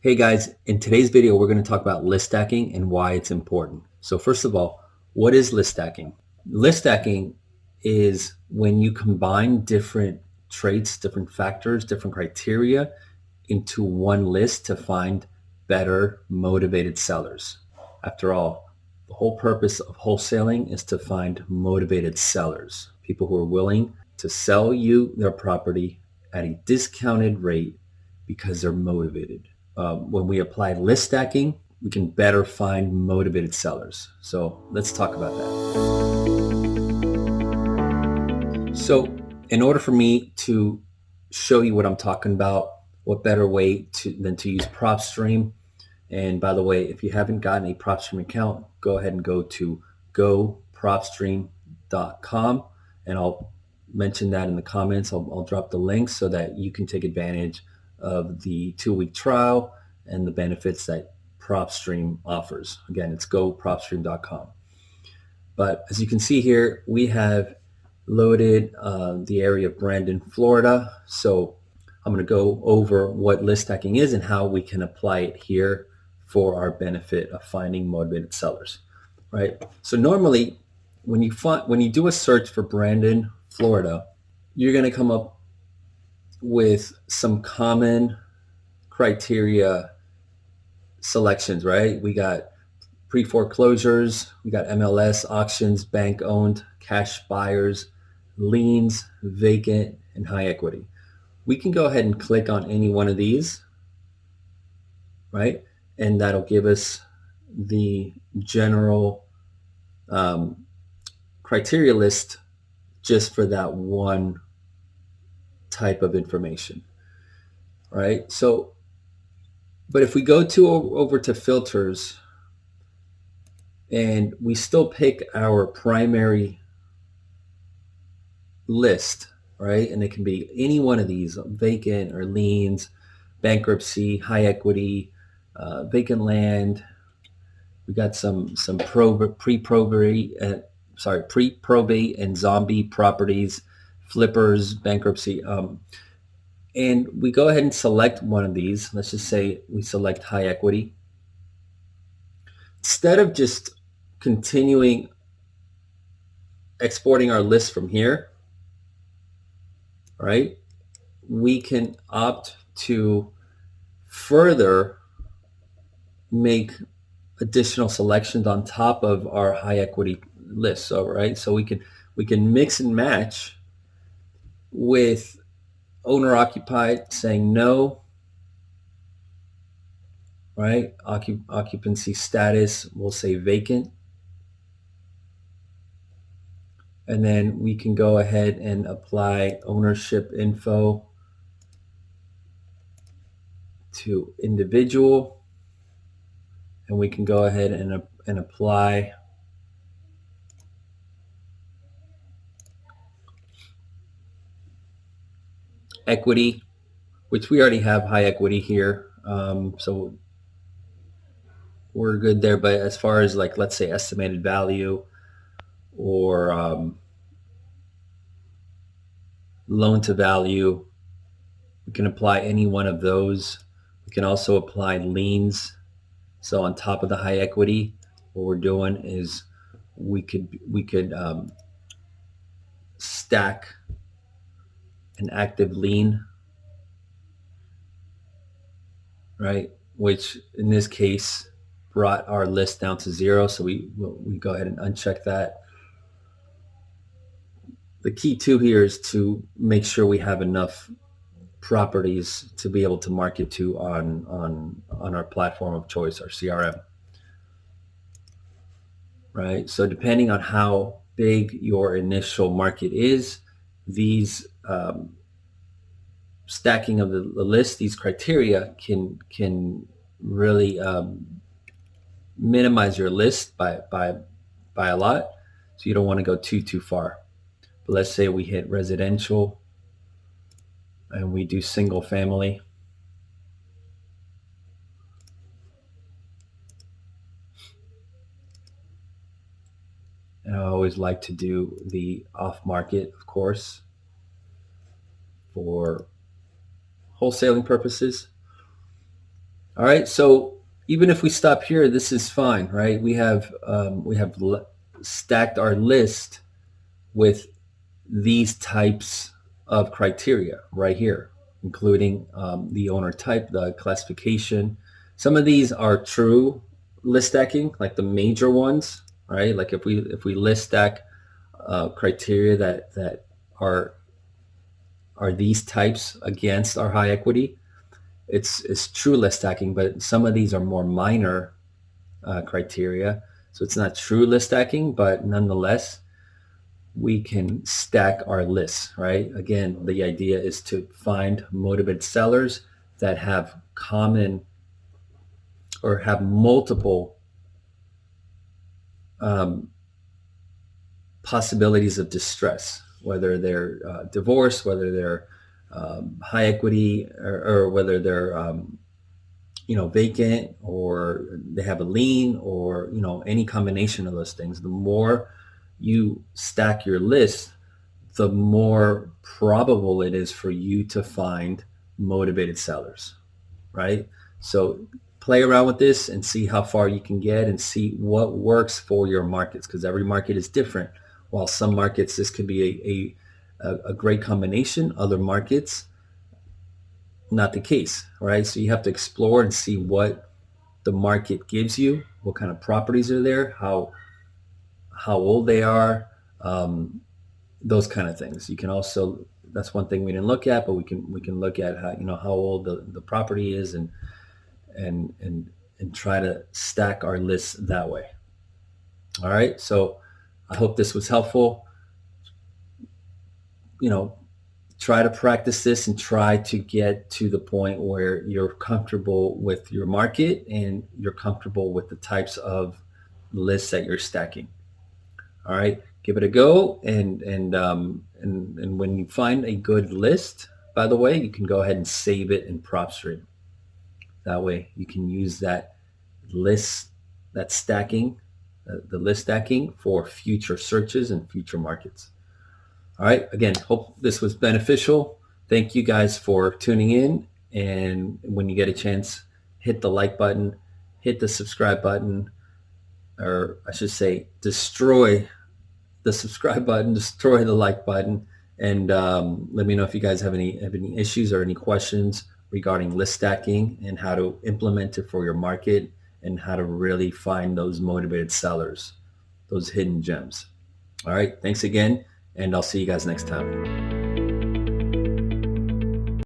Hey guys, in today's video, we're going to talk about list stacking and why it's important. So first of all, what is list stacking? List stacking is when you combine different traits, different factors, different criteria into one list to find better motivated sellers. After all, the whole purpose of wholesaling is to find motivated sellers, people who are willing to sell you their property at a discounted rate because they're motivated. When we apply list stacking, we can better find motivated sellers. So let's talk about that. So in order for me to show you what I'm talking about, what better way than to use PropStream? And by the way, if you haven't gotten a PropStream account, go ahead and go to gopropstream.com, and I'll mention that in the comments. I'll drop the link so that you can take advantage of the 2-week trial and the benefits that PropStream offers. Again, it's gopropstream.com. But as you can see here, we have loaded the area of Brandon, Florida. So I'm going to go over what list stacking is and how we can apply it here for our benefit of finding motivated sellers, right? So normally when you do a search for Brandon, Florida, you're going to come up with some common criteria selections, right? We got pre-foreclosures, we got MLS, auctions, bank-owned, cash buyers, liens, vacant, and high equity. We can go ahead and click on any one of these, right? And that'll give us the general criteria list just for that one type of information, right? So, but if we go over to filters and we still pick our primary list, right? And it can be any one of these, vacant or liens, bankruptcy, high equity, vacant land. We got some pre-probate and zombie properties, flippers, bankruptcy. And we go ahead and select one of these. Let's just say we select high equity. Instead of just continuing exporting our list from here, right, we can opt to further make additional selections on top of our high equity list. So, right, so we can mix and match with owner occupied saying no, right? Occupancy status, we'll say vacant. And then we can go ahead and apply ownership info to individual. And we can go ahead and apply equity, which we already have high equity here. So we're good there. But as far as, like, let's say estimated value or loan to value, we can apply any one of those. We can also apply liens. So on top of the high equity, what we're doing is we could stack an active lien, right? Which in this case brought our list down to 0. So we go ahead and uncheck that. The key too here is to make sure we have enough properties to be able to market to on our platform of choice, our CRM, right? So depending on how big your initial market is, these stacking of the list, these criteria can really minimize your list by a lot. So you don't want to go too far. But let's say we hit residential and we do single family. And I always like to do the off market, of course, for wholesaling purposes. All right. So even if we stop here, this is fine, right? We have stacked our list with these types of criteria right here, including the owner type, the classification. Some of these are true list stacking, like the major ones, right? Like if we list stack criteria that are are these types against our high equity, it's true list stacking. But some of these are more minor criteria, so it's not true list stacking, but nonetheless we can stack our lists, right? Again, the idea is to find motivated sellers that have common or have multiple um, possibilities of distress, whether they're divorced, whether they're high equity, or whether they're vacant, or they have a lien, or any combination of those things. The more you stack your list, the more probable it is for you to find motivated sellers, right? So play around with this and see how far you can get and see what works for your markets, because every market is different. While some markets, this could be a great combination, other markets, not the case, right? So you have to explore and see what the market gives you, what kind of properties are there, how old they are, those kind of things. You can also, that's one thing we didn't look at, but we can look at how old the property is, and try to stack our lists that way. All right. So I hope this was helpful. You know, try to practice this and try to get to the point where you're comfortable with your market and you're comfortable with the types of lists that you're stacking. All right, give it a go, and when you find a good list, by the way, you can go ahead and save it in PropStream. That way, you can use that list, that stacking, the list stacking for future searches and future markets. All right, again, hope this was beneficial. Thank you guys for tuning in, and when you get a chance, hit the like button, hit the subscribe button, or I should say, destroy the subscribe button, destroy the like button, and let me know if you guys have any issues or any questions regarding list stacking and how to implement it for your market and how to really find those motivated sellers, those hidden gems. All right, thanks again, and I'll see you guys next time.